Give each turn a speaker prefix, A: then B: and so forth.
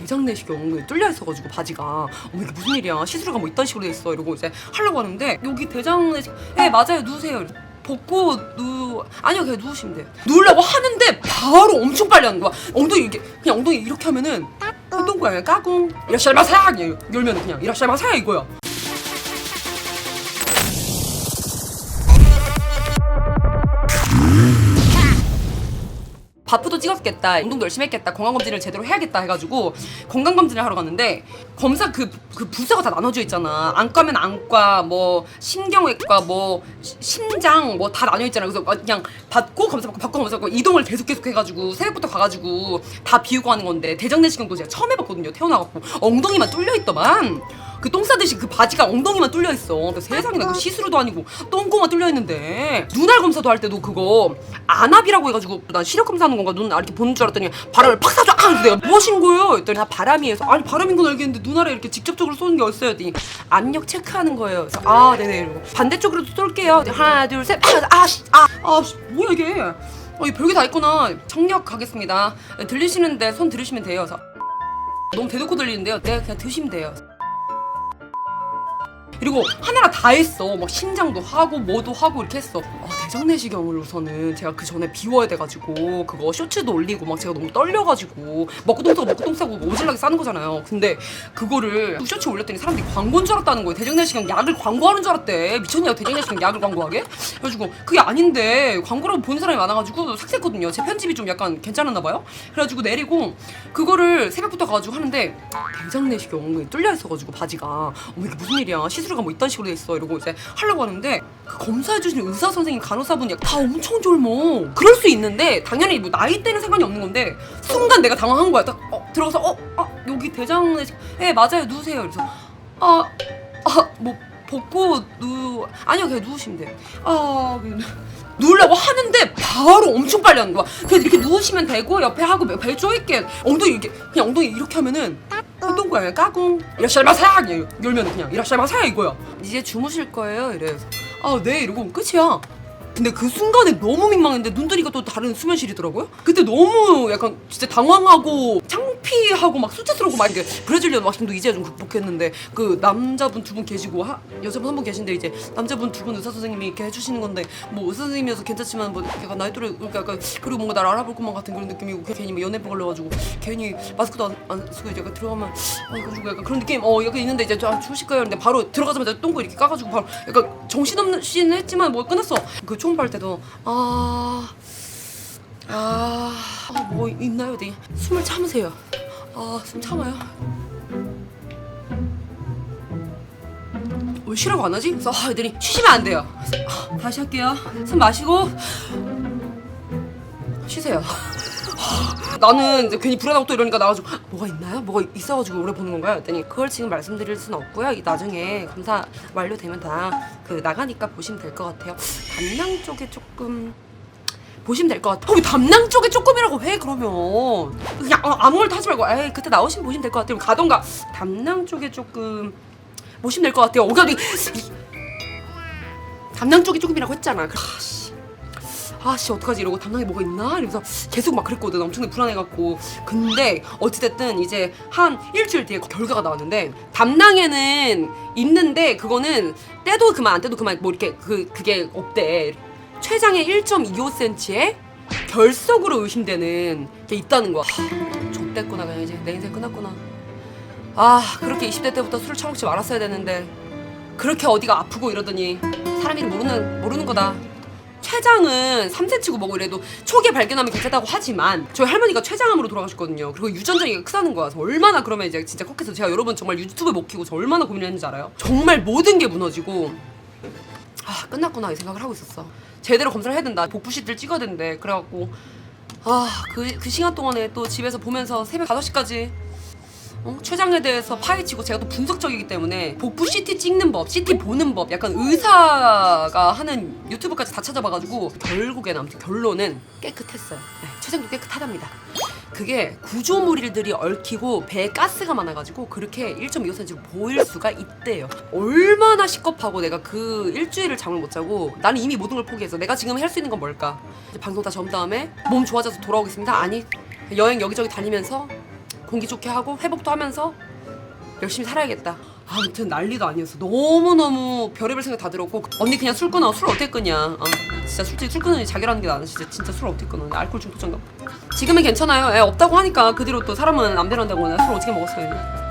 A: 대장내시경이 엉덩이 뚫려 있어가지고 바지가 어머 이게 무슨 일이야, 시술가 뭐 이딴 식으로 돼 있어 이러고 이제 하려고 하는데 여기 대장내시경 맞아요 누우세요. 벗고 아니요 그냥 누우시면 돼요. 누우려고 하는데 바로 엄청 빨리 하는 거야. 엉덩이 이렇게 그냥 엉덩이 이렇게 하면은 어떤 거야? 까꿍 이라시마사 열면 그냥 이라시마사 이거야. 바프도 찍었겠다, 운동도 열심히 했겠다, 건강검진을 제대로 해야겠다 해가지고 건강검진을 하러 갔는데 검사 그 부서가 다 나눠져 있잖아. 안과면 안과, 뭐 신경외과, 뭐 심장 뭐 다 나뉘어 있잖아. 그래서 그냥 받고 검사 받고 검사 받고 이동을 계속 해가지고 새벽부터 가가지고 다 비우고 하는 건데 대장내시경도 제가 처음 해봤거든요. 태어나갖고 엉덩이만 뚫려 있더만. 그 똥 싸듯이 그 바지가 엉덩이만 뚫려 있어. 세상에나 그 시스루도 아니고 똥꼬만 뚫려 있는데 눈알 검사도 할 때도 그거 안압이라고 해가지고 난 시력 검사하는 건가 눈 이렇게 보는 줄 알았더니 바람을 팍 쏴줘. 아 내가 무엇인 거예요? 했더니 다 바람이에서 아니 바람인 건 알겠는데 눈알에 이렇게 직접적으로 쏘는 게 어딨어요? 했더니 압력 체크하는 거예요. 그래서 아 네네 이러고 반대쪽으로도 쏠게요. 하나 둘 셋 뭐야 이게? 이 별게 다 있구나. 청력 가겠습니다. 들리시는데 손 들으시면 돼요. 그래서 너무 대놓고 들리는데요. 네 그냥 드시면 돼요. 그리고 하나가 다 했어. 막 심장도 하고 뭐도 하고 이렇게 했어. 대장내시경으로서는 제가 그 전에 비워야 돼가지고 그거 쇼츠도 올리고 막 제가 너무 떨려가지고 먹고 똥 싸고 오질나게 싸는 거잖아요. 근데 그거를 쇼츠 올렸더니 사람들이 광고인 줄 알았다는 거예요. 대장내시경 약을 광고하는 줄 알았대. 미쳤냐 대장내시경 약을 광고하게? 그래가지고 그게 아닌데 광고라고 보는 사람이 많아가지고 삭제했거든요. 제 편집이 좀 약간 괜찮았나 봐요. 그래가지고 내리고 그거를 새벽부터 가가지고 하는데 대장내시경 엉덩이 뚫려 있어가지고 바지가 어머 이게 무슨 일이야, 시술가 뭐 이딴 식으로 돼 있어 이러고 이제 하려고 하는데 그 검사해주시는 의사 선생님 간호사분이 다 엄청 젊어. 그럴 수 있는데 당연히 뭐 나이대는 상관이 없는 건데 순간 내가 당황한 거야. 딱 들어가서 여기 대장내시경 맞아요 누우세요. 그래서 뭐 벗고 아니요 그냥 누우시면 돼요. 그냥 누우려고 하는데 바로 엄청 빨리 하는 거야. 그냥 이렇게 누우시면 되고 옆에 하고 배 쪼있게 엉덩이 이렇게 그냥 엉덩이 이렇게 하면은 어떤 거야? 까꿍 이라시마사 열면 그냥 이라시마사 이거야. 이제 주무실 거예요 이래서 네 이러고 끝이야. 근데 그 순간에 너무 민망했는데 눈 뜨니까 또 다른 수면실이더라고요. 그때 너무 약간 진짜 당황하고 창피하고 막 수치스럽고 막 이렇게 브라질리언 왁싱도 이제 좀 극복했는데 그 남자분 두 분 계시고 여자분 한 분 계신데 이제 남자분 두 분 의사 선생님이 이렇게 해주시는 건데 뭐 의사 선생님이어서 괜찮지만 뭐 약간 나이 또래 약간 그리고 뭔가 나를 알아볼 것만 같은 그런 느낌이고 괜히 뭐 연예병 걸려가지고 괜히 마스크도 안 쓰고 이제 약간 들어가면 이거 약간 그런 느낌 약간 있는데 이제 주무실 거예요. 근데 바로 들어가자마자 똥꼬 이렇게 까가지고 바로 약간 정신없이는 했지만 뭐 끝났어. 그 초음파 할 때도 뭐 있나요? 네. 숨을 참으세요. 숨 참아요. 왜 쉬라고 안 하지? 그래서 애들이 쉬시면 안 돼요. 그래서 다시 할게요. 숨 마시고 쉬세요. 나는 이제 괜히 불안하고 또 이러니까 나가지고 뭐가 있나요? 뭐가 있어가지고 오래 보는 건가요? 했더니 그걸 지금 말씀드릴 수는 없고요. 나중에 검사 완료되면 다 나가니까 보시면 될 것 같아요. 담낭 쪽에 조금 보시면 될 것 같아. 왜 담낭 쪽에 조금이라고 해 그러면 그냥 아무 말도 하지 말고 그때 나오시면 보시면 될 것 같아요. 가던가 담낭 쪽에 조금 보시면 될 것 같아요. 담낭 쪽에 조금이라고 했잖아. 어떡하지 이러고 담낭에 뭐가 있나? 이러면서 계속 막 그랬거든. 엄청 불안해갖고. 근데 어찌됐든 이제 한 일주일 뒤에 결과가 나왔는데 담낭에는 있는데 그거는 떼도 그만 안 떼도 그만 뭐 이렇게 그게 없대. 췌장의 1.25cm에 결석으로 의심되는 게 있다는 거야. 좆됐구나. 그냥 이제 내 인생 끝났구나. 그렇게 20대 때부터 술을 처먹지 말았어야 되는데 그렇게 어디가 아프고 이러더니 사람 이름 모르는 거다. 췌장은 3cm고 뭐고 이래도 초기에 발견하면 괜찮다고 하지만 저희 할머니가 췌장암으로 돌아가셨거든요. 그리고 유전자가 크다는 거야. 그래서 얼마나 그러면 이제 진짜 컸겠어. 제가 여러분 정말 유튜브에 못 키고 저 얼마나 고민했는지 알아요? 정말 모든 게 무너지고 끝났구나 이 생각을 하고 있었어. 제대로 검사를 해야 된다. 복부 CT를 찍어야 된대. 그래갖고 그 시간 동안에 또 집에서 보면서 새벽 5시까지 췌장에 대해서 파헤치고 제가 또 분석적이기 때문에 복부 CT 찍는 법, CT 보는 법 약간 의사가 하는 유튜브까지 다 찾아봐가지고 결국에는 아무튼 결론은 깨끗했어요. 췌장도 깨끗하답니다. 그게 구조물들이 얽히고 배에 가스가 많아가지고 그렇게 1.25cm로 보일 수가 있대요. 얼마나 시겁하고 내가 그 일주일을 잠을 못 자고 나는 이미 모든 걸 포기해서 내가 지금 할 수 있는 건 뭘까? 방송 다 전 다음에 몸 좋아져서 돌아오겠습니다. 아니 여행 여기저기 다니면서 공기 좋게 하고 회복도 하면서 열심히 살아야겠다. 아무튼 난리도 아니었어. 너무너무 별의별 생각 다 들었고 언니 그냥 술 끊어. 술 어떻게 끊냐. 진짜 솔직히 술 끊으니 자기라는 게 나는 진짜 술 어떻게 끊어. 알코올 중독자인가 봐. 지금은 괜찮아요. 애 없다고 하니까 그 뒤로 또 사람은 안 변한다고. 내가 술 어떻게 먹었어요.